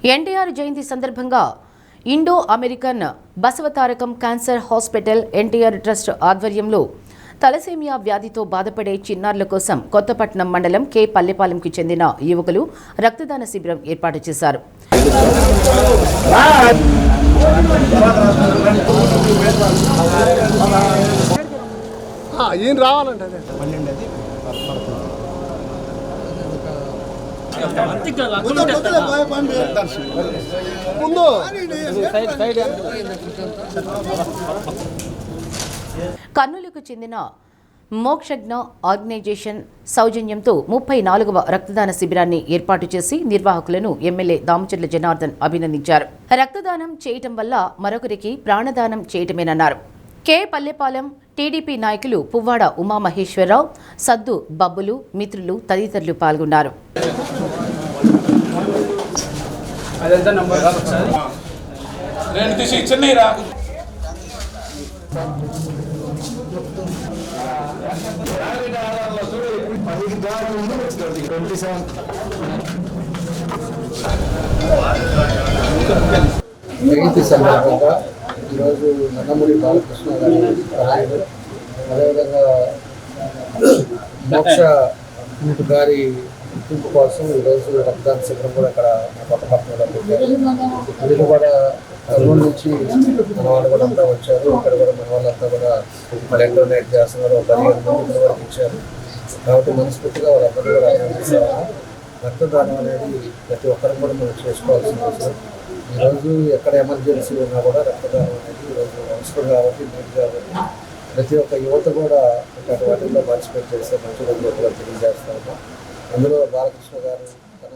ఎన్టీఆర్ జయంతి సందర్భంగా Indo American Basavatarakam cancer hospital NTR trust ఆధ్వర్యంలో thalassemia వ్యాధితో బాధపడే చిన్నారుల కోసం కొత్తపట్నం మండలం కె పల్లెపాలెంకి చెందిన యువకులు రక్తదాన శిబిరం ఏర్పాటు చేశారు. కర్నూలుకు చెందిన మోక్షజ్ఞ ఆర్గనైజేషన్ సౌజన్యంతో 34వ రక్తదాన శిబిరాన్ని ఏర్పాటు చేసి నిర్వాహకులను ఎమ్మెల్యే దామచర్ల జనార్దన్ అభినందించారు. రక్తదానం చేయటం వల్ల మరొకరికి ప్రాణదానం చేయటమేనన్నారు. కె పల్లెపాలెం టీడీపీ నాయకులు పువ్వాడ ఉమామహేశ్వరరావు, సద్దు బబ్బులు, మిత్రులు తదితరులు పాల్గొన్నారు. జయంతి సందర్భంగా ఈరోజు నందమూరి బాలకృష్ణ గారి అదేవిధంగా మోక్ష గారి గుర్తింపు కోసం ఈరోజు రక్తదాన శిబిరం కూడా ఇక్కడ కొత్తపట్నంలో పెట్టారు. వీళ్ళు కూడా కర్నూలు నుంచి మన వాళ్ళు కూడా అంతా వచ్చారు. ఇక్కడ కూడా మన వాళ్ళంతా కూడా బ్లడ్ డొనేట్ చేస్తున్నారు. 15 మంది వరకు ఇచ్చారు. కాబట్టి మనస్ఫూర్తిగా వాళ్ళందరూ కూడా అభినందిస్తారు. రక్తదానం అనేది ప్రతి ఒక్కరికి కూడా మనం చేసుకోవాల్సిన అవసరం. ఈరోజు ఎక్కడ ఎమర్జెన్సీ ఉన్నా కూడా రక్తదానం అనేది ఈరోజు అవసరం కాబట్టి నీట్ కాబట్టి ప్రతి ఒక్క యువత కూడా ఇట్లాంటి వాటిల్లో పార్టిసిపేట్ చేస్తే మంచిగా తెలియజేస్తారు. అందులో బాలకృష్ణ గారు తన